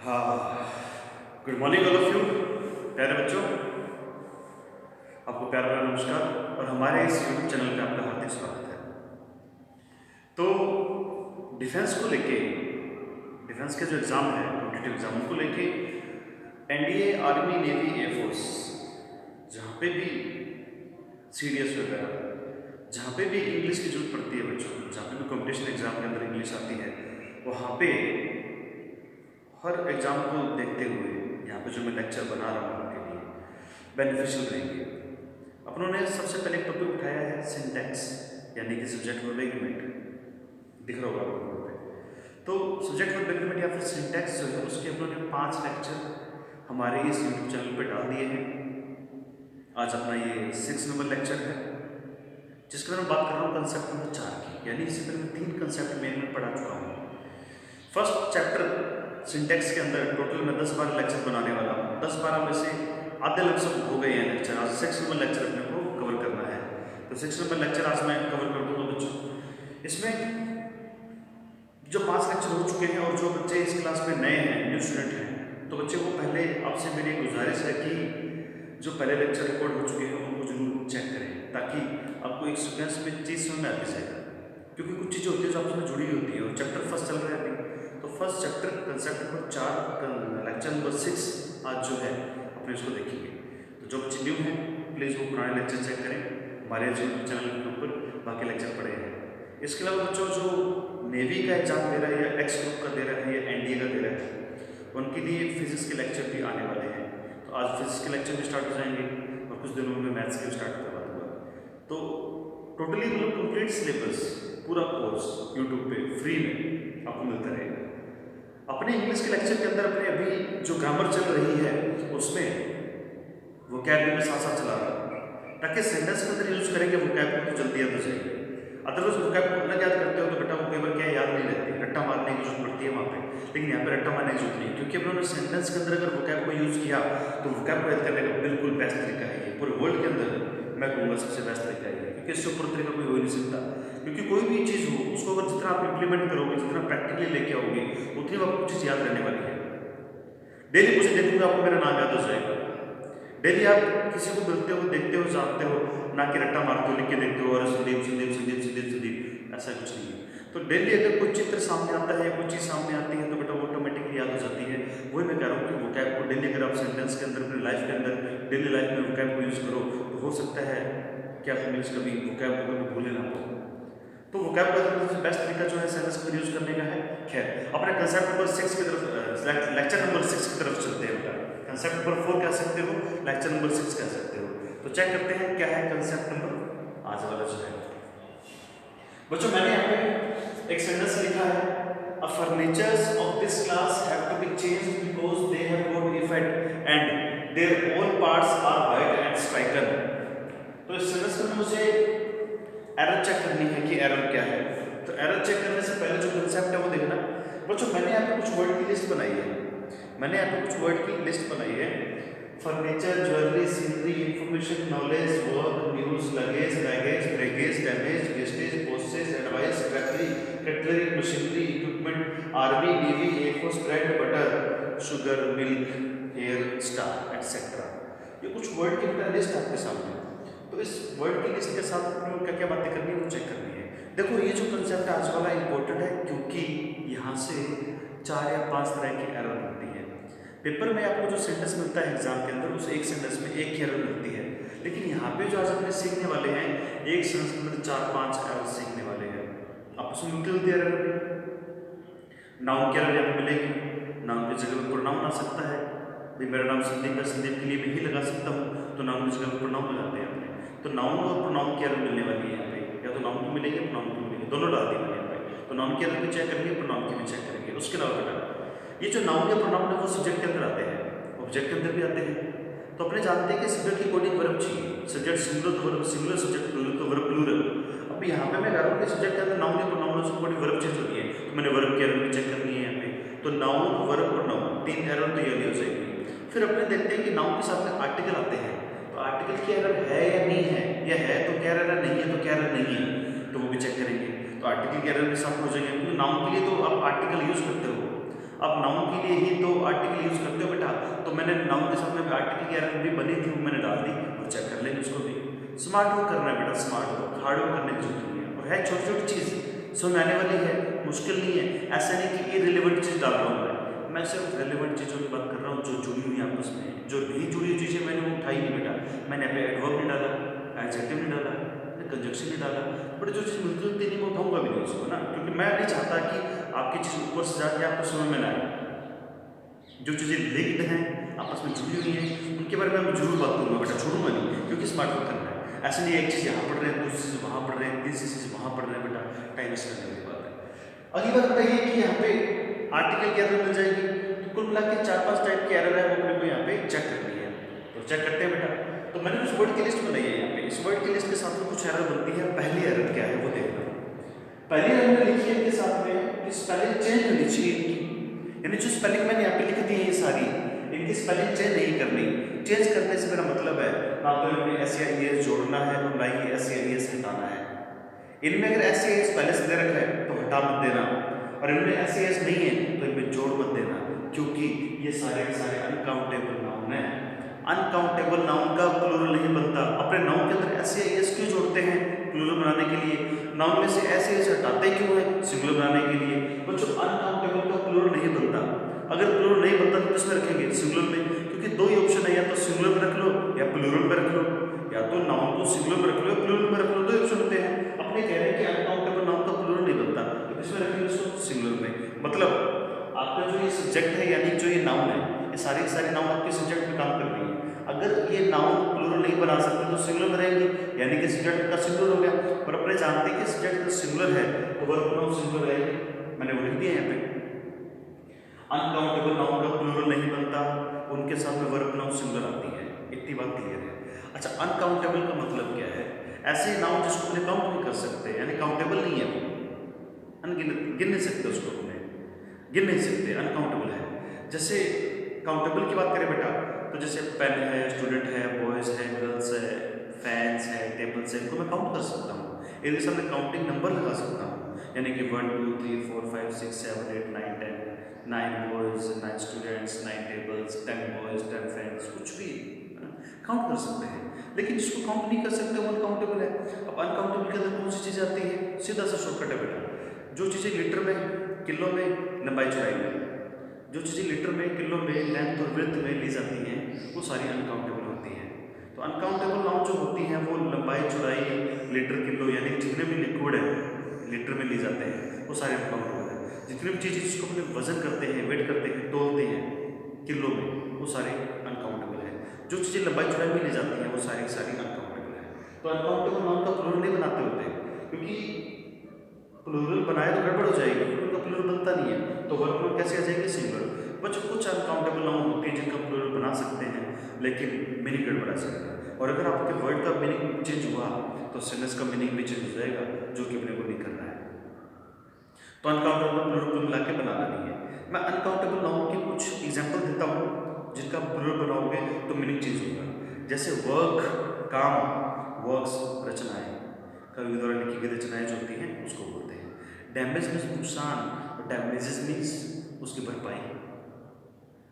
हाँ, good morning all of you प्यारे बच्चों। आपको प्यार भरा नमस्कार और हमारे इस यूट्यूब चैनल पे आपका हार्दिक स्वागत है। तो डिफेंस को लेके, डिफेंस के जो एग्ज़ाम है कॉम्पिटिटिव एग्जामों को लेके एनडीए, आर्मी, नेवी, एयरफोर्स, जहाँ पे भी सीडीएस वगैरह, जहाँ पे भी इंग्लिश की जरूरत पड़ती है बच्चों, जहाँ पे भी कॉम्पिटिशन एग्जाम के अंदर इंग्लिश आती है, वहाँ पे हर एग्जाम को देखते हुए यहाँ पे जो मैं लेक्चर बना रहा हूँ आपके लिए बेनिफिशियल रहेंगे। अपनों ने सबसे पहले एक टॉपिक उठाया है सिंटैक्स, यानी कि सब्जेक्ट वर्ब एग्रीमेंट। दिख रहा होगा आपको बोर्ड पे। तो सब्जेक्ट वर्ब एग्रीमेंट या फिर सिंटैक्स जो है उसके अपनों ने 5 लेक्चर हमारे इस यूट्यूब चैनल पे डाल दिए हैं। आज अपना ये 6 नंबर लेक्चर है, जिसके अंदर मैं बात कर रहा हूँ कंसेप्ट नंबर 4 की, यानी इससे पहले मैं 3 कंसेप्ट मेन में पढ़ा चुका हूँ। फर्स्ट चैप्टर सिंटैक्स के अंदर टोटल मैं 10-12 लेक्चर बनाने वाला हूँ। 10-12 में से आधे लगभग हो गए हैं लेक्चर। आज 6 नंबर लेक्चर अपने को कवर करना है। तो 6 नंबर लेक्चर आज मैं कवर कर दूँगा बच्चों। इसमें जो 5 लेक्चर हो चुके हैं और जो बच्चे इस क्लास में नए हैं, न्यू स्टूडेंट हैं, तो बच्चे को पहले आपसे मेरी गुजारिश है कि जो पहले लेक्चर रिकॉर्ड हो चुके हैं उनको जरूर चेक करें, ताकि आपको एक सीक्वेंस में चीज़ समझ में आती जाएगा। क्योंकि कुछ चीज़ें होती है जो आपस में जुड़ी होती है और चैप्टर फर्स्ट चल रहा है अभी। तो first chapter concept number 4 lecture number 6 आज जो है अपने इसको देखेंगे। तो जो बच्चे न्यू हैं प्लीज़ वो पुराने लेक्चर चेक करें, हमारे यूट्यूब चैनल के ऊपर बाकी लेक्चर पड़े हैं। इसके अलावा बच्चों जो नेवी का एग्जाम दे रहा है या एक्स ग्रुप का दे रहा है या एनडीए का दे रहा है, उनके लिए फिजिक्स के लेक्चर भी आने वाले हैं। तो आज फिजिक्स के लेक्चर भी स्टार्ट हो जाएंगे और कुछ दिनों में मैथ्स के भी स्टार्ट करवा दूँगा। तो टोटली मतलब कंप्लीट सिलेबस पूरा कोर्स यूट्यूब पे फ्री में आपको मिलता रहेगा। अपने इंग्लिश के लेक्चर के अंदर अपने अभी जो ग्रामर चल रही है उसमें वोकैब में साथ साथ चला रहा हूँ, ताकि सेंटेंस के अंदर यूज करेंगे वोकैब को तो जल्दी याद हो जाएगी। अदरवाइज वोकैब को अलग याद करते हो तो बेटा वो कई बार क्या याद नहीं रहती, रट्टा मारने की जरूरत पड़ती है वहाँ पे। लेकिन यहाँ पे रट्टा मारने की जरूरत नहीं, क्योंकि उन्होंने सेंटेंस के अंदर अगर वोकैब को यूज किया तो वोकैब को याद करने का बिल्कुल बेस्ट तरीका है ये। पूरे वर्ल्ड के अंदर मैं कहूँगा सबसे बेस्ट तरीका है, क्योंकि इससे ऊपर तरीका कोई हो नहीं सकता। क्योंकि कोई भी चीज़ हो उसको अगर जितना आप इंप्लीमेंट करोगे, जितना प्रैक्टिकली लेके आओगे, उतनी आपको चीज़ याद रहने वाली है। डेली मुझे देखोगे आपको मेरा नाम याद हो जाएगा। डेली आप किसी को मिलते हो, देखते हो, जानते हो, ना कि रट्टा मारते हो, लिख के देखते हो और संदीप संदीप संदीप संदीप संदीप, ऐसा कुछ नहीं है। तो डेली अगर कोई चित्र सामने आता है या कोई चीज़ सामने आती है तो बेटा वो ऑटोमेटिकली याद हो जाती है। वही मैं कह रहा हूँ कि वोकैब को डेली अगर आप सेंटेंस के अंदर, अपनी लाइफ के अंदर, डेली लाइफ में वोकैब को यूज़ करो तो हो सकता है कि आप इंग्लिश कभी वोकैब को कभी भूले ना हो। तो वोकैब का सबसे बेस्ट तरीका जो है सेंटेंस को यूज करने का है। खैर, अपने कंसेप्ट नंबर 6 की तरफ, लेक्चर नंबर 6 की तरफ चलते हैं बेटा। कंसेप्ट नंबर 4 कह सकते हो, लेक्चर नंबर 6 कह सकते हो। तो चेक करते हैं क्या है कंसेप्ट नंबर आज वाला जो है। बच्चों मैंने यहाँ पे एक सेंटेंस लिखा है, a furnitures of this class have to be changed because they have got effect and their all parts are white and stricken. तो इस सेंटेंस में मुझे एरर चेक करनी है कि एरर क्या है। तो एरर चेक करने से पहले जो कंसेप्ट है वो देखना। बच्चों मैंने यहाँ पे कुछ वर्ड की लिस्ट बनाई है, मैंने यहाँ पे कुछ वर्ड की लिस्ट बनाई है। Furniture, jewellery, scenery, information, knowledge, work, news, luggage, baggage, breakage, damage, wastage, postage, advice, cutlery, cutlery, machinery, equipment, army, navy, air force, bread, butter, sugar, milk, hair, star, etcetera. ये कुछ वर्ड की बेटा list आपके सामने। तो इस वर्ड की list के साथ आपको क्या क्या बातें करनी है वो चेक करनी है। देखो ये जो कंसेप्ट आज वाला इंपॉर्टेंट है, क्योंकि यहाँ से 4 या 5 तरह की एरर बनती है। पेपर में आपको जो सेंटेंस मिलता है एग्जाम के अंदर, उस एक सेंटेंस में एक ही एरर मिलती है। लेकिन यहाँ पे जो आज अपने सीखने वाले हैं, एक सेंटेंस के अंदर 4-5 एरर सीखने वाले हैं। आप उसमें मिलती एरर नाउन की एरर यहाँ पे मिलेगी। नाउन की जगह पर प्रोनाउन आ सकता है। भाई मेरा नाम संदीप है, संदीप के लिए मैं ही लगा सकता हूँ, तो नाउन की जगह पर प्रोनाउन लगाते हैं अपने। तो नाउन और प्रोनाउन की एरर मिलने वाली है यहाँ पे, या तो नाउन की मिलेगी या प्रोनाउन की मिलेगी, दोनों डाल दी मैंने यहाँ पे। तो नाउन की एरर भी चेक करेंगे, प्रोनाउन की भी चेक करेंगे। उसके अलावा बेटा ये जो नाउन या प्रोनाउन है वो सब्जेक्ट के अंदर आते हैं, ऑब्जेक्ट के अंदर भी आते हैं। तो अपने जानते हैं कि सब्जेक्ट की कोडिंग वर्ब चाहिए, सब्जेक्ट सिंगुलर तो वर्ब सिंगुलर, सब्जेक्ट प्लूरल तो वर्ब प्लूरल। अब यहाँ पे मैं कह रहा हूँ कि सब्जेक्ट के अंदर नाउन या प्रोनाउन है, उसकी कोडिंग वर्ब चेंज होती है, तो मैंने वर्ब की एरर भी चेक करनी है यहाँ पे। तो नाउन, वर्ब, प्रोनाउन, 3 एरर तो ये हो जाएगी। फिर अपने देखते हैं कि नाउन के साथ में आर्टिकल आते हैं, तो आर्टिकल की एरर है या नहीं है, या है तो क्या एरर है, नहीं है तो क्या एरर नहीं है, तो वो भी चेक करेंगे। तो आर्टिकल की एरर भी साथ हो जाएंगे, क्योंकि नाउन के लिए तो आप आर्टिकल यूज करते हो, अब नाउन के लिए ही तो आर्टिकल यूज़ करते हो बेटा, तो मैंने नाउन के साथ में आर्टिकल की एरर भी बनी थी, वो मैंने डाल दी, और चेक कर लेंगे उसको भी। स्मार्ट वर्क करना है बेटा, स्मार्ट वर्क, हार्ड वर्क करने की जरूरत नहीं है, और है छोटी छोटी चीज़, समझ में आने वाली है, मुश्किल नहीं है। ऐसा नहीं कि इररिलेवेंट चीज़ डाल रहा हूँ मैं सिर्फ रेलिवेंट चीज़ों की बात कर रहा हूँ जो जुड़ी हुई है आपस में। जो नहीं जुड़ी हुई चीज़ें मैंने वो उठाई नहीं बेटा। मैंने यहाँ पे एडवर्ब नहीं डाला, एडजेक्टिव नहीं डाला, कंजक्शन नहीं डाला, बट जो चीज़ मिलती जुलती नहीं मैं उठाऊंगा भी नहीं उसको ना, क्योंकि मैं नहीं चाहता कि आपकी चीज़ ऊपर से जाके आपको समझ में ना आए। जो चीज़ें लिंक्ड हैं, आपस में जुड़ी हुई हैं, उनके बारे में मैं जरूर बात करूँगा बेटा, छोड़ूंगा नहीं, क्योंकि स्मार्ट वर्क करना है। ऐसे नहीं एक चीज़ यहाँ पढ़ रहे हैं, दूसरी चीज़ वहाँ पढ़ रहे हैं, तीसरी चीज़ वहाँ पढ़ रहे हैं बेटा, टाइम वेस्ट करने वाली बात है। अगली बात बताइए कि यहाँ पे आर्टिकल की एरर मिल जाएगी, तो कुल मिला के 4-5 टाइप की एरर है, वो अपने को यहाँ पे चेक करनी है, तो चेक करते हैं बेटा। तो मैंने कुछ वर्ड की लिस्ट बनाई है यहाँ पे, इस वर्ड की लिस्ट के साथ में कुछ एरर बनती है। पहली एरर क्या है वो देखना। पहली एरर मैंने लिखी है इनके साथ में कि स्पेलिंग चेंज होनी चाहिए इनकी, यानी जो स्पेलिंग मैंने यहाँ पे लिख दी है ये सारी, इनकी स्पेलिंग चेंज नहीं करनी। चेंज करने से मेरा मतलब है ना तो इनमें एस या ई एस जोड़ना है और ना ही एस या ई एस हटाना है। इनमें अगर एस या ई एस पहले से दे रखा है तो हटा मत देना, और इनमें एस या ई एस नहीं है तो इनमें जोड़ मत देना, क्योंकि ये सारे के सारे अनकाउंटेबल नाउन है। अनकाउंटेबल नाउन का प्लूरल नहीं बनता। अपने नाउन के अंदर एस या ई एस क्यों जोड़ते हैं? प्लूरल बनाने के लिए। नाउन में से एस या ई एस हटाते क्यों है? सिंगुलर बनाने के लिए। बच्चों अनकाउंटेबल का प्लूरल नहीं बनता। अगर प्लूरल नहीं बनता तो किसमें रखेंगे? सिंगुलर में, क्योंकि दो ही ऑप्शन है, या तो सिंगुलर में रख लो या प्लूरल में रख लो, या तो नाउन को सिंगुलर में रख लो या प्लूरल में रख लो, दो ऑप्शन होते हैं। अपने कह रहे हैं कि अनकाउंटेबल नाउन का प्लूरल नहीं बनता, तो किसमें रखेंगे इसको? सिंगुलर में। मतलब आपका जो ये सब्जेक्ट है, यानी जो ये नाउन है, ये सारे नाउन आपके सब्जेक्ट में काम कर रही है। अगर ये नाउन प्लूरल नहीं बना सकते तो सिंगुलर में रहेंगे, यानी कि सब्जेक्ट का सिंगुलर हो गया। पर अपने जानते हैं कि सब्जेक्ट का सिंगुलर है तो वर्ब नाउन सिंगुलर रहेगी, मैंने वो लिख दिया यहाँ पे। अनकाउंटेबल नाउन का प्लूरल नहीं बनता, उनके साथ में वर्ब नाउन सिंगुलर आती है, इतनी बात क्लियर है। अच्छा, अनकाउंटेबल का मतलब क्या है? ऐसे नाउन जिसको अपने काउंट नहीं कर सकते, यानी काउंटेबल नहीं है वो, अनगिनत, गिन नहीं सकते उसको, अपने गिन नहीं सकते, अनकाउंटेबल है। जैसे काउंटेबल की बात करें बेटा, तो जैसे पेन है, स्टूडेंट है, बॉयज़ है, गर्ल्स है, फैंस है, टेबल्स है, इनको मैं काउंट कर सकता हूँ, इनके सामने काउंटिंग नंबर लगा सकता हूँ, यानी कि 1 2 3 4 5 6 7 8 9 10, 9 boys, 9 students, 9 tables, 10 boys, 10 fans, कुछ भी काउंट कर सकते हैं। लेकिन जिसको काउंट नहीं कर सकते वो अनकाउंटेबल है। अब अनकाउंटेबल के अंदर कौन सी चीज़ आती है? सीधा सा शॉर्टकट है बेटा, जो चीज़ें लीटर में, किलो में, लंबाई चौड़ाई में, जो चीज़ें लीटर में, किलो में, लेंथ और विड्थ में ली जाती हैं वो सारी अनकाउंटेबल होती हैं। तो अनकाउंटेबल नाउन जो होती हैं वो लंबाई चौड़ाई, लीटर, किलो, यानी जितने भी लिक्विड है लीटर में ली जाते हैं वो सारे अनकाउंटेबल हैं। जितनी भी चीज़ें जिसको अपने वजन करते हैं, वेट करते हैं, तोलते हैं किलो में, वो सारे अनकाउंटेबल है। जो चीज़ें लंबाई चौड़ाई में ली जाती हैं वो सारी अनकाउंटेबल है। तो अनकाउंटेबल नाउन का प्लूरल नहीं बनाते होते, क्योंकि प्लूरल बनाए तो गड़बड़ हो जाएगी, उनका प्लूरल बनता नहीं है, तो वर्ब नाउन कैसे आ जाएगी? सिंगुलर। बच्चों कुछ अनकाउंटेबल नाउन होते हैं जिनका प्लूरल बना सकते हैं, लेकिन मीनिंग गड़बड़ा सकता है, और अगर आपके वर्ड का मीनिंग चेंज हुआ तो सेंटेंस का मीनिंग भी चेंज हो जाएगा, जो कि अपने को नहीं करना है। तो अनकाउंटेबल प्लूरल को मिला के बनाना नहीं है। मैं अनकाउंटेबल नाउन के कुछ एग्जाम्पल देता हूँ जिनका प्लूरल बनाओगे तो मीनिंग चेंज होगा। जैसे वर्क, काम, वर्क्स, रचनाएं, कवि द्वारा लिखी गई रचनाएं जो होती हैं उसको बोलते हैं। डैमेज मीन्स नुकसान, और डैमेजेस मीन्स उसकी भरपाई।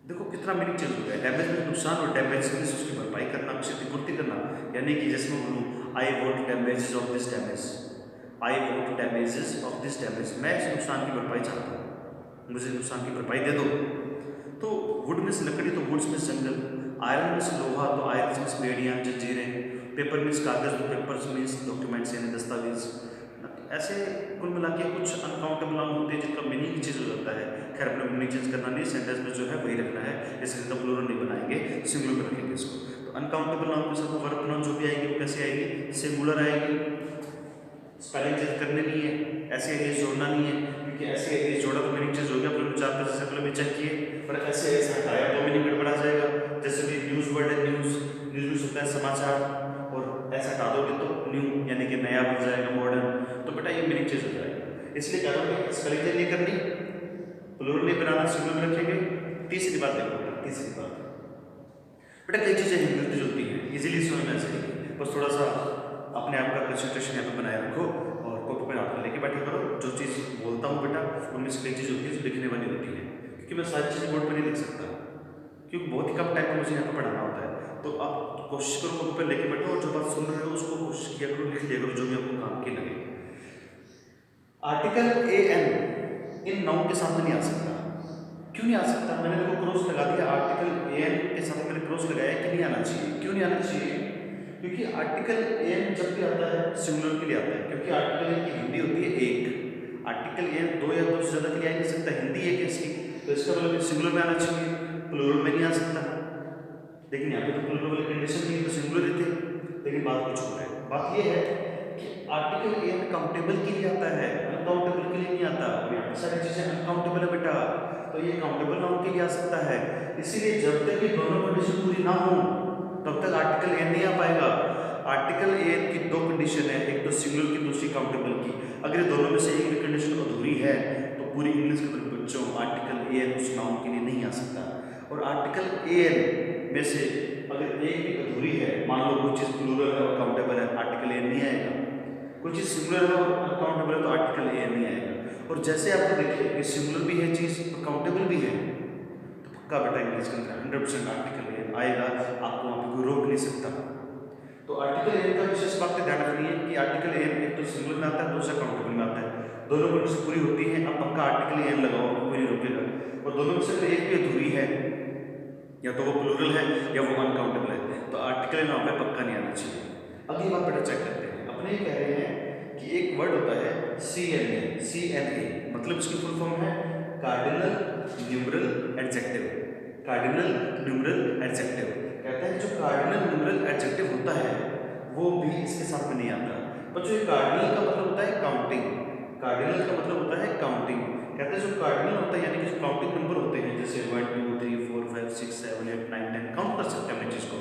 देखो कितना मीनिंग चेंज हो गया। डैमेज मीन्स नुकसान और डैमेज मीन्स उसकी भरपाई करना, क्षतिपूर्ति करना। यानी कि जैसे मैं बोलूँ I want damages of this damage, I want damages of this damage, मैं इस नुकसान की भरपाई चाहता हूँ, मुझे नुकसान की भरपाई दे दो। तो वुड मीन्स लकड़ी, तो वुड्स मीन्स जंगल। आयरन मीन्स लोहा, तो आयरन मीन्स बेड़ियाँ, जंजीरें। पेपर मीन्स कागज, तो पेपर्स मीन्स डॉक्यूमेंट्स यानी दस्तावेज। ऐसे कुल मिला के कुछ अनकाउंटेबल नाउन होते हैं जिनका मीनिंग चेंज हो जाता है। खैर अपने मीनिंग चेंज करना नहीं, सेंटेंस में जो है वही रखना है, इसका प्लूरल नहीं बनाएंगे, सिंगुलर में रखेंगे इसको। तो अनकाउंटेबल नाउन के साथ वर्ब नाउन जो भी आएगी वो कैसे आएगी? सिंगुलर आएगी, स्पेलिंग चेंज करने नहीं है, ऐसे एस जोड़ना नहीं है, क्योंकि ऐसे एस जोड़ा तो मीनिंग चेंज हो गया। अपने 4-5 से पहले भी चेक किए, पर ऐसे एस हटाया तो मीनिंग गड़बड़ा जाएगा। जैसे भी न्यूज़ वर्ड है, न्यूज़ होता है समाचार, और ऐसा हटा दोगे तो न्यू यानी कि नया बन जाएगा, मॉडर्न, तो बेटा ये मीनिंग चेंज हो जाएगा। इसलिए कह रहा हूँ स्पेलिंग चेंज नहीं करनी, प्लूरल नहीं बनाना, सिंगुलर में रखेंगे। तीसरी बात देखो, तीसरी बात बेटा कई चीज़ें मिलती जुलती हैं, इजीली समझ में आ जाएगी, बस थोड़ा सा अपने आप का कंसंट्रेशन यहाँ पे बनाए रखो और कॉपी पे हाथ में लेके बैठा करो। जो चीज़ बोलता हूँ बेटा उनमें से कई चीज़ होती है जो लिखने वाली होती है, क्योंकि मैं सारी चीज़ें बोर्ड पर नहीं लिख सकता, क्योंकि बहुत ही कम टाइम में मुझे यहाँ पर पढ़ाना होता है। तो आप कोशिश करो बुक पर लेके बैठो और जो बात सुन रहे हो उसको कोशिश किया करो, लिख लिया करो, जो भी आपको काम की लगे। Article A N in noun के साथ में नहीं आ सकता। क्यों नहीं आ सकता? मैंने देखो क्रॉस लगा दिया, आर्टिकल ए एन के साथ मैंने क्रॉस लगाया कि नहीं आना चाहिए। क्यों नहीं आना चाहिए? क्योंकि आर्टिकल ए एन जब भी आता है सिंगुलर के लिए आता है, क्योंकि आर्टिकल ए की हिंदी होती है एक। आर्टिकल ए एन दो या दो से ज़्यादा के लिए आ नहीं सकता, हिंदी एक है इसकी, तो इसका मतलब सिंगुलर में आना चाहिए, प्लूरल में नहीं आ सकता। लेकिन यहाँ पे तो प्लूरल वाली कंडीशन नहीं है, तो सिंगुलर रहते। लेकिन बात कुछ और है। बात ये है कि आर्टिकल ए एन काउंटेबल के लिए आता है, अनकाउंटेबल के लिए नहीं आता। और यहाँ पे सारी चीज़ें अनकाउंटेबल है बेटा, तो ये काउंटेबल नाउन के लिए आ सकता है। इसीलिए जब तक ये दोनों कंडीशन पूरी ना हो तब तक आर्टिकल ए नहीं आ पाएगा। आर्टिकल ए की दो कंडीशन है, एक तो सिंगुलर की, दूसरी काउंटेबल की। अगर दोनों में से एक भी कंडीशन अधूरी है तो पूरी इंग्लिश के बच्चों आर्टिकल ए उस नाउन के लिए नहीं आ सकता। और आर्टिकल ए में से अगर एक भी अधूरी है, मान लो कोई चीज़ प्लूरल है और काउंटेबल है, आर्टिकल ए नहीं आएगा। कोई चीज़ सिंगुलर है और अनकाउंटेबल है तो आर्टिकल ए नहीं आएगा। और जैसे आपको देखिए कि सिंगुलर भी है चीज़ और काउंटेबल भी है, तो पक्का बेटा इंग्लिश के अंदर 100% आर्टिकल ए आएगा, आपको वहाँ पे कोई रोक नहीं सकता। तो आर्टिकल ए का विशेष बात ध्यान रखनी है कि आर्टिकल ए एक तो सिंगुलर में आता है, दूसरा काउंटेबल में आता है। दोनों कंडीशन पूरी होती है, अब पक्का आर्टिकल ए लगाओ, कोई नहीं रोकेगा। और दोनों में से अगर एक भी अधूरी है, या तो वो प्लूरल है या वो अनकाउंटेबल है, तो आर्टिकल यहाँ पे पक्का नहीं आना चाहिए। अगली बात बेटा चेक करते हैं। अपने कह रहे हैं कि एक वर्ड होता है CNA, मतलब इसकी फुल फॉर्म है cardinal numeral adjective. Cardinal numeral adjective कहता है कि जो कार्डिनल न्यूमरल एडजेक्टिव होता है वो भी इसके साथ में नहीं आता। पर जो कार्डिनल का मतलब होता है काउंटिंग, कार्डिनल का मतलब होता है काउंटिंग। कहते हैं जो कार्डिनल होता है यानी कि जो काउंटिंग नंबर होते हैं, जैसे 1 2 3 4 5 6 7 8 9 10 काउंट कर सकते हैं अपने चीज़ को,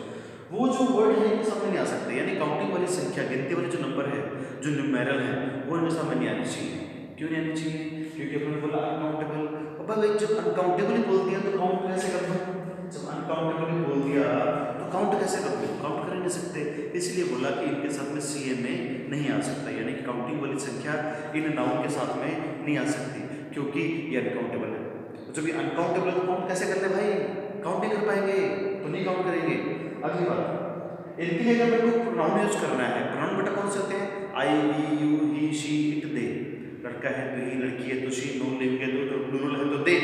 वो जो वर्ड है इनके सामने नहीं आ सकते। यानी काउंटिंग वाली संख्या, गिनती वाले जो नंबर है, जो न्यूमेरल है, वो इनके सामने नहीं आनी चाहिए। क्यों नहीं आनी चाहिए? क्योंकि अपने बोला अनकाउंटेबल। अब भाई जब अनकाउंटेबल ही बोल दिया तो काउंट कैसे कर दूँ? जब अनकाउंटेबल ही बोल दिया तो काउंट कैसे कर दूँ? काउंट कर ही नहीं सकते। इसलिए बोला कि इनके साथ में CNA नहीं आ सकता, यानी कि काउंटिंग वाली संख्या इन नाउन के साथ में नहीं आ सकती, क्योंकि ये अनकाउंटेबल है। तो जब ये अनकाउंटेबल है तो काउंट कैसे करते भाई? काउंट नहीं कर पाएंगे, तो नहीं काउंट करेंगे। अगली बात, इनके लिए अगर मेरे को प्रोनाउन यूज करना है, प्रोनाउन बेटा कौन से होते हैं? I, we, you, he, she, it, they। लड़का है तो ही, लड़की है तो शी, नॉन लिविंग है तो प्लूरल है तो दे।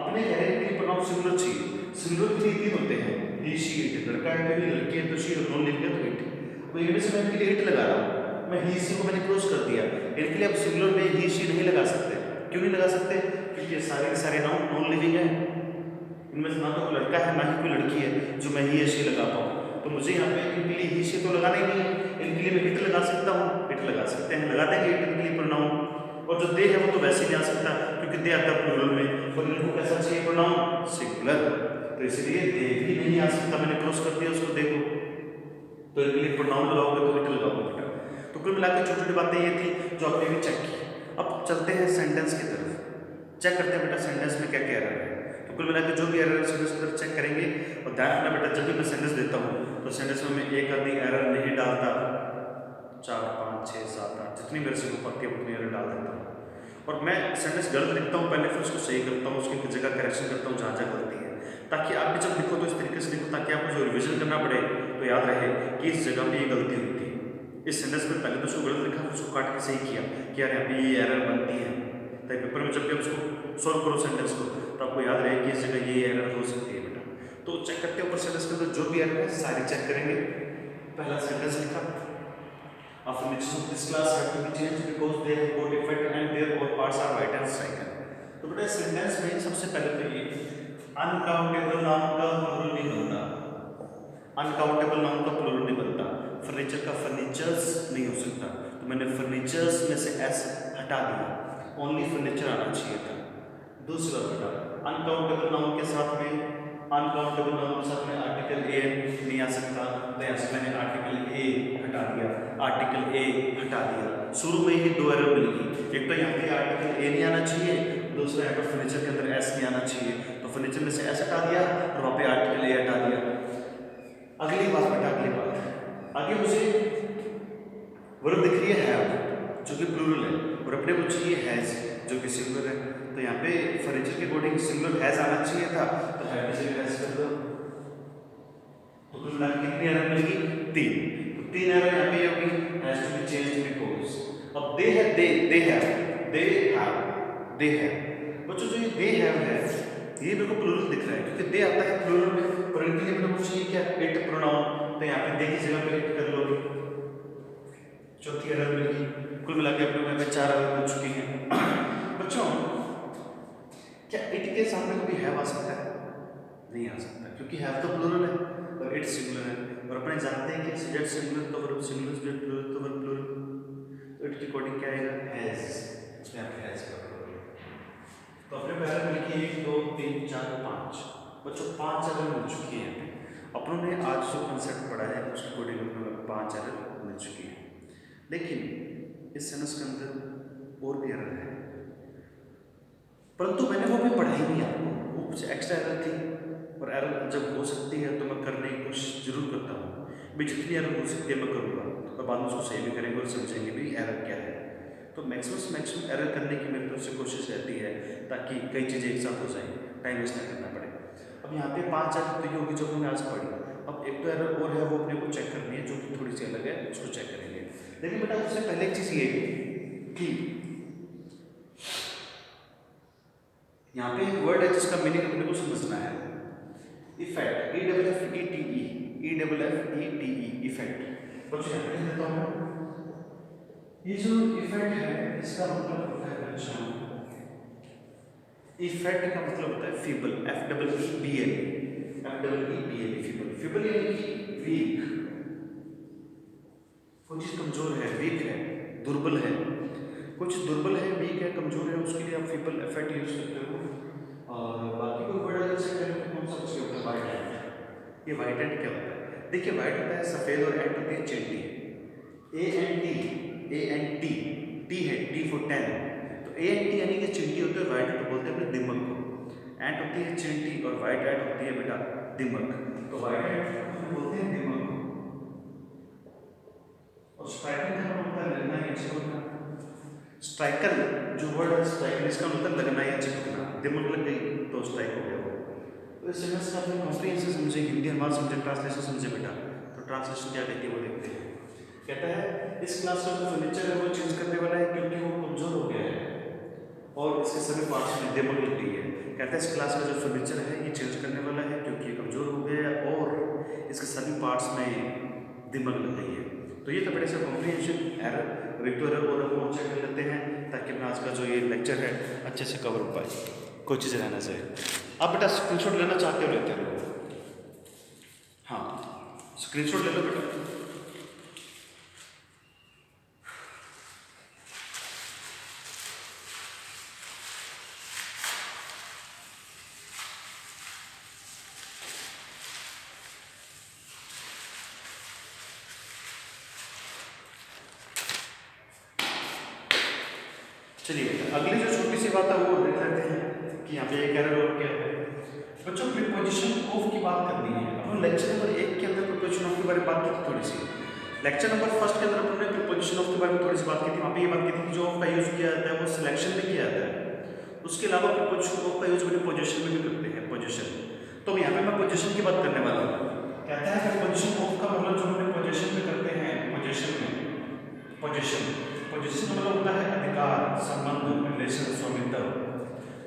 अपने कह रहे हैं कि प्रोनाउन सिंगुलर चाहिए। सिंगुलर के लिए तीन होते हैं, ही, शी, इट। लड़का है तो ही, लड़की है तो शी, और नॉन लिविंग है तो इट। तो इनमें से मैं इनके लिए इट लगा रहा हूँ, मैं ही, सी को मैंने क्रॉस कर दिया। इनके लिए अब सिंगुलर में ही, शी नहीं लगा सकते। क्यों नहीं लगा सकते? क्योंकि सारे के सारे नाउन नॉन लिविंग है। इनमें से ना तो कोई लड़का है ना ही कोई लड़की है जो मैं ही या शी लगा पाऊँ। तो मुझे यहाँ पे इनके लिए ही शी तो लगाना ही नहीं है, इनके लिए मैं इट लगा सकता हूँ, इट लगा सकते हैं, लगा देंगे इट इनके लिए प्रोनाउन। और जो दे है वो तो वैसे नहीं आ सकता क्योंकि दे आता है प्लूरल में, और इनको कैसा चाहिए प्रोनाउन? सिंगुलर। तो इसलिए दे भी नहीं आ सकता, मैंने क्रॉस कर दिया उसको, देखो। तो इनके लिए प्रोनाउन लगाओगे तो इट लगाओगे बेटा। तो कुल मिलाकर छोटी छोटी बातें ये थी जो आपने भी चेक की। अब चलते हैं सेंटेंस की तरफ, चेक करते हैं बेटा सेंटेंस में क्या क्या एरर है। तो कुल मिलाकर जो भी एरर है सेंटेंस की तरफ चेक करेंगे। और ध्यान रखना बेटा, जब भी मैं सेंटेंस देता हूँ तो सेंटेंस में मैं एक आधी एरर नहीं डालता, 4 5 6 7 8 जितनी मेरे से हो पाती है उतनी एरर डाल देता हूँ। और मैं सेंटेंस गलत लिखता हूँ पहले, फिर उसको सही करता हूँ, उसकी जगह करेक्शन करता हूँ जहाँ जहाँ गलती है, ताकि आप भी जब लिखो तो इस तरीके से लिखो ताकि आपको जो रिविजन करना पड़े तो याद रहे कि इस जगह पे ये गलती हुई थी। इस सेंटेंस में पहले तो उसको गलत लिखा, फिर उसको काट के सही किया कि यार यहाँ पे ये एरर बनती है, ताकि पेपर में जब भी आप उसको सॉल्व करो सेंटेंस को तो आपको याद रहे कि इस जगह ये एरर हो सकती है बेटा। तो चेक करते हैं ऊपर सेंटेंस के अंदर जो भी एरर है सारी चेक करेंगे। पहला सेंटेंस लिखा, affirmations of this class have to be changed because they have got effect and their all parts are white and striken। तो बेटा सेंटेंस में सबसे पहले तो ये अनकाउंटेबल नाउन का प्लूरल नहीं बनता, अनकाउंटेबल नाउन का प्लूरल नहीं बनता। फर्नीचर का फर्नीचर्स नहीं हो सकता, तो मैंने फर्नीचर्स में से एस हटा दिया, ओनली फर्नीचर आना चाहिए था। दूसरा बेटा अनकाउंटेबल नाउन के साथ में, अनकाउंटेबल नाउन के साथ में आर्टिकल ए नहीं आ सकता, तो यहाँ से मैंने आर्टिकल ए हटा दिया, आर्टिकल ए हटा दिया। शुरू में ही दो एरर मिल गई, एक तो यहाँ पे आर्टिकल ए नहीं आना चाहिए, दूसरा यहाँ पर फर्नीचर के अंदर एस नहीं आना चाहिए, तो फर्नीचर में से एस हटा दिया और वहाँ पे आर्टिकल ए हटा दिया। अगली बात बेटा, अगली बात आगे मुझे वर्ब दिख रही है हैव जो कि प्लूरल है, और अपने को चाहिए हैज जो कि सिंगुलर है। तो यहाँ पे फर्नीचर के अकॉर्डिंग सिंगुलर हैज आना चाहिए था, तो हैव की जगह हैज कर दो। तो कुल मिला के कितनी एरर मिलेगी? 3। तो 3 एरर यहाँ पे होगी, has to be changed because. अब दे है, दे हैव बच्चों, जो ये दे हैव है ये मेरे को प्लूरल दिख रहा है, क्योंकि दे आता है प्लूरल में, और इनके लिए मेरे को चाहिए क्या? It pronoun. तो यहाँ पे दे की जगह पे इट कर लोगे। चौथी एरर मिलेगी। कुल मिला के अपने में 4 एरर मिल चुकी हैं। बच्चों, क्या इट के सामने कभी हैव आ सकता है? नहीं आ सकता, क्योंकि हैव तो प्लूरल है और इट सिंगुलर है, और अपने जानते हैं कि सब्जेक्ट सिंगुलर तो वर्ब सिंगुलर, सब्जेक्ट प्लूरल तो वर्ब प्लूरल। तो इट के अकॉर्डिंग क्या आएगा? हैज। इसमें आप हैज कर दोगे। तो अपने पे एरर मिल गई 1 2 3 4 5। बच्चों 5 एरर मिल चुकी है। अपनों ने आज जो कंसेप्ट पढ़ा है उसके अकॉर्डिंग अपने 5 एरर मिल चुकी है। लेकिन इस सेंटेंस के अंदर और भी एरर है, परंतु मैंने वो भी पढ़ाई नहीं आपको, वो कुछ एक्स्ट्रा एरर थी, और एरर जब हो सकती है तो मैं करने की कोशिश जरूर करता हूँ भी, जितनी एरर हो सकती है मैं करूँगा, और बाद में उसको सही भी करेंगे और समझेंगे भी एरर क्या है। तो मैक्सिमम एरर करने की मेरी तरफ से कोशिश रहती है, ताकि कई चीज़ें एक साथ हो जाएं, टाइम वेस्ट ना करना पड़े। अब यहाँ पे 5 एरर तो ये होगी जो हमने आज पढ़ी। अब एक तो एरर और है, वो अपने को चेक करनी है, जो कि थोड़ी सी अलग है, उसको चेक करेंगे। लेकिन बेटा उससे पहले एक चीज़ ये कि यहाँ पे एक वर्ड है जिसका मीनिंग अपने को समझना है, इफेक्ट। EFFETE effect. बच्चों यहाँ पे देता हूँ, ये जो इफेक्ट है इसका मतलब होता है बच्चों, इफेक्ट का मतलब होता है फीबल, FEEBL, फीबल। फीबल यानी कि वीक, कोई चीज कमजोर है, वीक है, दुर्बल है, कुछ दुर्बल है, वीक है, कमजोर है, उसके लिए आप फीबल इफेक्ट यूज करते हो। और बाकी कोई वर्ड अगर से करें तो कौन सा उसके होता है? व्हाइट एंट। ये व्हाइट एंट क्या होता है? देखिए व्हाइट होता है सफेद, और एंट होती है चींटी। ANT, टी है, टी फॉर 10। तो ANT यानी कि चींटी होती है, व्हाइट एंट बोलते हैं अपने दिमाग को। एंट होती है चींटी और व्हाइट एंट होती है बेटा दिमाग। तो व्हाइट एंट बोलते हैं दिमाग को, और स्ट्राइकर का मतलब होता है लगना या चिपकना। स्ट्राइकर जो वर्ड है स्ट्राइकर, इसका मतलब लगना या चिपकना। दिमाग लग गई तो स्ट्राइक हो गया वो। तो इस सेंटेंस का अपने कॉम्प्रिहेंशन समझे, हिंदी अनुवाद समझे, ट्रांसलेशन समझे बेटा। तो ट्रांसलेशन क्या कहती है वो देखते हैं। कहता है इस क्लास का जो फर्नीचर है वो चेंज करने वाला है, क्योंकि वो कमजोर हो गया है और इसके सभी पार्ट्स में दिमाग लग गई है। कहता है इस क्लास का जो फर्नीचर है ये चेंज करने वाला है, क्योंकि ये कमजोर हो गया है और इसके सभी पार्ट्स में दिमाग लग गई है। तो ये था बड़े से कॉम्प्रिहेंशन एरर, रिक्टो एरर, और हम चेक कर लेते हैं ताकि अपना आज का जो ये लेक्चर है अच्छे से कवर हो पाए, कोई चीज़ रहना चाहिए। आप बेटा स्क्रीनशॉट लेना चाहते हो लेते हो? हाँ, स्क्रीनशॉट ले लो बेटा। चलिए अगली जो छोटी सी बात है वो देख लेते हैं कि यहाँ पे एक एरर और क्या है। बच्चों प्रीपोजिशन ऑफ की बात करनी है। अपन लेक्चर नंबर 1 के अंदर प्रीपोजिशन ऑफ के बारे में बात की थी थोड़ी सी। लेक्चर नंबर 1 के अंदर अपने प्रीपोजिशन ऑफ के बारे में थोड़ी सी बात की थी। वहाँ पे ये बात की थी कि जो ऑफ का यूज किया जाता है वो सिलेक्शन में किया जाता है, उसके अलावा प्रीपोजिशन ऑफ का यूज अपने पोजिशन में भी करते हैं, पोजिशन। तो यहाँ पे मैं पोजिशन की बात करने वाला हूँ। कहता है प्रीपोजिशन ऑफ का मतलब जो अपने पोजिशन में करते हैं, पोजिशन में, पोजिशन पोजीशन का मतलब होता है अधिकार, संबंध, रिलेशन, स्वामित्व।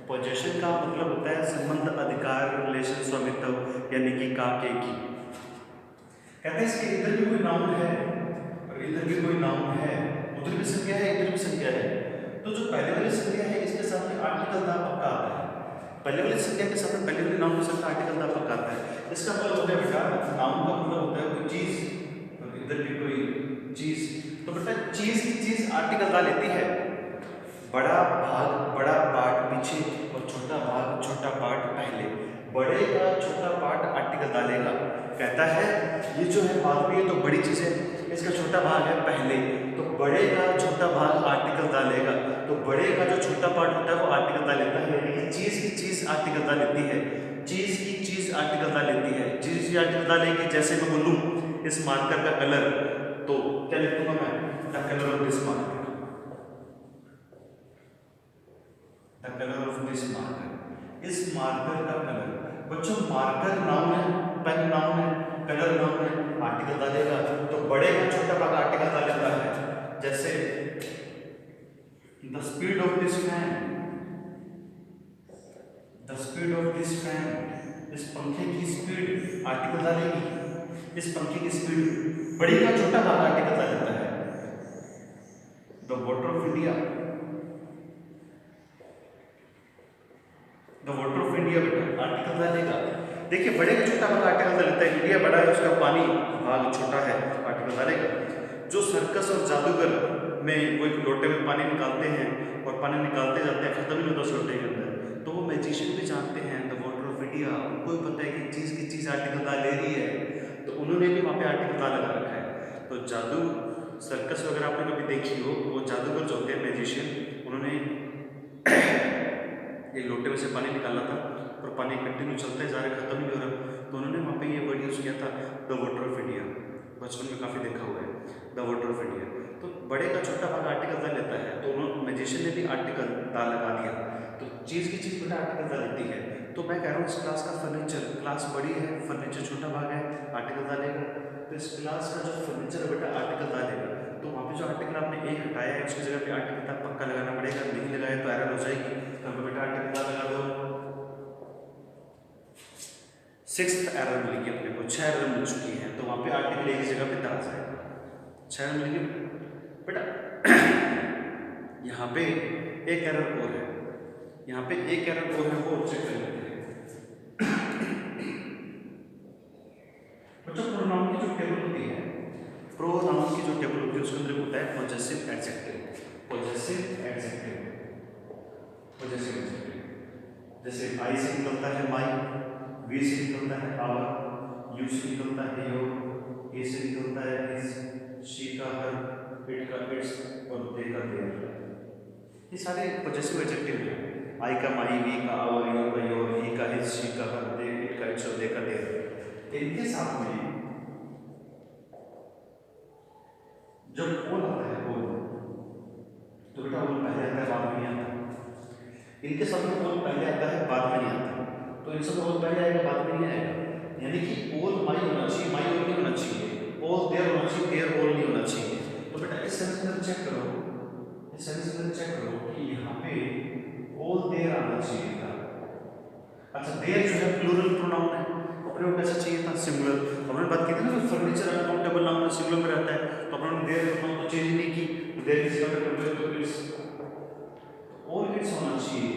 पोजीशन का मतलब होता है संबंध, अधिकार, रिलेशन, स्वामित्व, यानी कि का के की। कहते हैं इसके इधर भी कोई नाउन है और इधर भी कोई नाउन है, उधर भी संज्ञा है, इधर भी संज्ञा है। तो जो पहले वाली संज्ञा है इसके साथ में आर्टिकल दा पक्का आता है। पहले वाली संज्ञा के साथ में पहले वाले नाउन के साथ आर्टिकल दा पक्का आता है। इसका मतलब होता है बेटा नाउन का मतलब होता है कोई चीज, और इधर भी कोई चीज। तो बेटा चीज की चीज आर्टिकल दा लेती है। बड़ा भाग, बड़ा पार्ट पीछे और छोटा भाग, छोटा पार्ट पहले। बड़े का छोटा पार्ट आर्टिकल डालेगा। कहता है ये जो है भाग में, ये तो बड़ी चीज है, इसका छोटा भाग है पहले, तो बड़े का छोटा भाग आर्टिकल डालेगा। तो बड़े का जो छोटा पार्ट होता है वो आर्टिकल डाल लेता है, यानी चीज की चीज आर्टिकल डाल लेती है। चीज की चीज आर्टिकल डाल लेती है। चीज की आर्टिकल डालेगी। जैसे मैं बोलूं इस मार्कर का कलर, तो क्या लिखूंगा मैं? The colour of this marker. The colour of this marker, इस मार्कर का कलर। बच्चों मार्कर नाउन है, पेन नाउन है, कलर नाउन है, आर्टिकल डालेगा तो बड़े का छोटा भाग आर्टिकल डाल देता है। जैसे the speed of this fan, the speed of this fan, इस पंखे की स्पीड आर्टिकल डालेगी, इस पंखे की स्पीड, बड़ी का छोटा भाग आर्टिकल डाल देता है। The water of India, the water of India बेटा आर्टिकल डालेगा। देखिए बड़े का छोटा भाग आर्टिकल डाल देता है, इंडिया बड़ा है उसका पानी भाग छोटा है, आर्टिकल डालेगा। जो सर्कस और जादूगर में वो एक लोटे में पानी निकालते हैं और पानी निकालते जाते हैं, खत्म नहीं होता उस लोटे के अंदर, तो वो मैजिशियन भी जानते हैं द वाटर ऑफ इंडिया, उनको भी पता है कि चीज़ की चीज़ आर्टिकल डाल ले रही है, तो उन्होंने भी वहाँ पे आर्टिकल डाल लगा रखा है। तो जादू सर्कस वगैरह आपने कभी देखी हो, वो जादूगर जो होते हैं मैजिशियन, उन्होंने ये लोटे में से पानी निकालना था और पानी कंटिन्यू चलते जा रहे, खत्म नहीं हो रहा, तो उन्होंने वहाँ पे ये वर्ड यूज़ किया था द वाटर ऑफ इंडिया। बचपन में काफ़ी देखा हुआ है द वाटर ऑफ इंडिया। तो बड़े का छोटा भाग आर्टिकल डाल लेता है, तो उन्होंने मैजिशियन ने भी आर्टिकल डाल लगा दिया, तो चीज़ की चीज़ बेटा आर्टिकल डाल लेती है। तो मैं कह रहा हूँ इस क्लास का फर्नीचर, क्लास बड़ी है, फर्नीचर छोटा भाग है, आर्टिकल डालेगा। तो इस क्लास का जो फर्नीचर है बेटा आर्टिकल डालेगा, तो वहाँ पे जो आर्टिकल आपने एक हटाया है उसकी जगह पे आर्टिकल तक पक्का लगाना पड़ेगा, नहीं लगाया तो एरर हो जाएगी, तो बेटा आर्टिकल लगा दो। 6th एरर मिलेगी अपने को, 6 एरर मिल चुकी है, तो वहाँ पे आर्टिकल एक जगह पे डाल जाएगा, 6 एरर मिलेगी बेटा। यहाँ पे एक एरर और है, यहाँ पे एक एरर और है, वो चेक कर लेते हैं। बच्चों प्रोनाउन की जो टेबल होती है, प्रोनाउन की जो टेबल होती है उसके अंदर होता है possessive adjective, possessive adjective, possessive adjective. जैसे आई से निकलता है माई, वी से निकलता है आवर, यू से निकलता है योर, ए से निकलता है हिज, शी का हर, इट का इट्स और दे का देयर। ये सारे पॉजेसिव एडजेक्टिव हैं। आई का माई, वी का आवर, योर का योर, ही का हिज, शी का हर, दे इट का इट्स और दे का देयर। इनके साथ में जब ओल आता है, ओल, तो बेटा ओल पहले आता है बाद में नहीं आता। इनके साथ में ओल पहले आता है बाद में नहीं आता, तो इनसे तो ओल पहले आएगा बाद में नहीं आएगा, यानी कि ओल माई होना चाहिए, माई ओल नहीं होना चाहिए, ओल देयर होना चाहिए, देयर ओल नहीं होना चाहिए। तो बेटा इस सेंस में चेक करो, इस सेंस में चेक करो कि यहाँ पे ओल देयर आना चाहिए था। अच्छा देयर जो है प्लूरल प्रोनाउन है, अपने को कैसा चाहिए था, सिंगुलर। अपने बात की थी ना फर्नीचर अनकाउंटेबल नाउन सिंगुलर में रहता है, तो अपने देयर प्रोनाउन तो चेंज नहीं की, there is compare to its, all its होना चाहिए,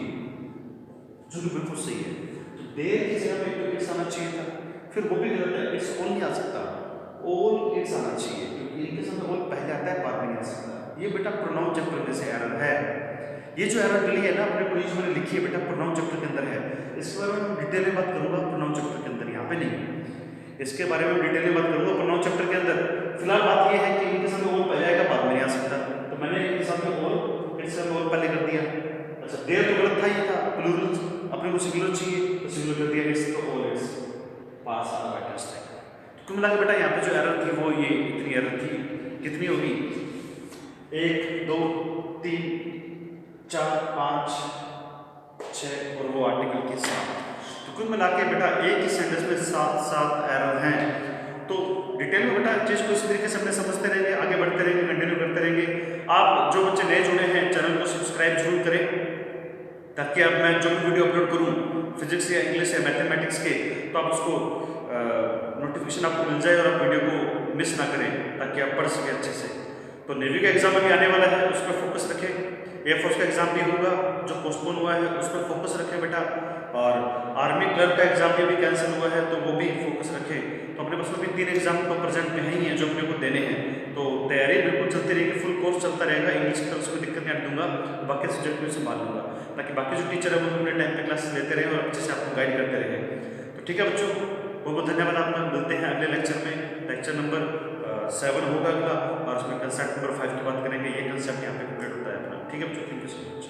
जो कि बिल्कुल सही है। तो देयर की जगह पे तो इट्स आना चाहिए था, फिर वो भी गलत है, इट्स ऑल नहीं आ सकता, ऑल इट्स आना चाहिए, क्योंकि इनके साथ ऑल पहले आता है बाद में नहीं आ सकता। ये बेटा प्रोनाउन चैप्टर में से एरर है। ये जो एरर मिली है ना अपने को, ये जो मैंने लिखी है बेटा प्रोनाउन चैप्टर के अंदर है, इसके बारे में डिटेल में बात करूंगा प्रोनाउन चैप्टर के अंदर, यहाँ पे नहीं, इसके बारे में डिटेल में बात करूंगा प्रोनाउन चैप्टर के अंदर। फिलहाल बात ये है कि इनके सामने ओल पहले आएगा बाद में नहीं आ सकता, तो मैंने इनके सामने ओल, इट्स ओल पहले कर दिया। अच्छा देयर तो गलत था, ये था प्लूरल, अपने को सिंगुलर चाहिए तो सिंगुलर कर दिया, इट्स तो ऑल इट्स, पास आ गया टेस्ट है। तो कुल मिला के बेटा यहाँ पे जो एरर थी वो ये इतनी एरर थी, कितनी होगी, 1 2 3 4 5 6 और वो आर्टिकल के 7। तो कुल मिला के बेटा एक ही सेंटेंस में 7 एरर हैं। तो डिटेल में बेटा चीज़ को इस तरीके से अपने समझते रहेंगे, आगे बढ़ते रहेंगे, कंटिन्यू करते रहेंगे। आप जो बच्चे नए जुड़े हैं चैनल को सब्सक्राइब जरूर करें, ताकि अब मैं जो भी वीडियो अपलोड करूँ फिजिक्स या इंग्लिश या मैथमेटिक्स के, तो आप उसको नोटिफिकेशन आपको मिल जाए और आप वीडियो को मिस ना करें, ताकि आप पढ़ सकें अच्छे से। तो नेवी का एग्जाम अभी आने वाला है, उस पर फोकस रखें। एयरफोर्स का एग्जाम भी होगा जो पोस्टपोन हुआ है, उस पर फोकस रखें बेटा। और आर्मी क्लर्क का एग्जाम भी कैंसिल हुआ है, तो वो भी फोकस रखें। तो अपने पास अभी 3 एग्जाम तो प्रेजेंट में ही हैं जो अपने को देने हैं, तो तैयारी बिल्कुल चलती रहेगी, फुल कोर्स चलता रहेगा। इंग्लिश की तरफ से कोई दिक्कत नहीं दूंगा, बाकी सब्जेक्ट में संभाल लूँगा, ताकि बाकी जो टीचर है वो अपने टाइम पे क्लासेस लेते रहे और अच्छे से आपको गाइड करते रहे। तो ठीक है बच्चों, बहुत बहुत धन्यवाद आपका। मिलते हैं अगले लेक्चर में, लेक्चर नंबर 7 होगा अगला, और उसमें कंसेप्ट नंबर 5 की बात करेंगे। ये कंसेप्ट यहाँ पे कंप्लीट होता है अपना। ठीक है बच्चों, थैंक यू सो मच।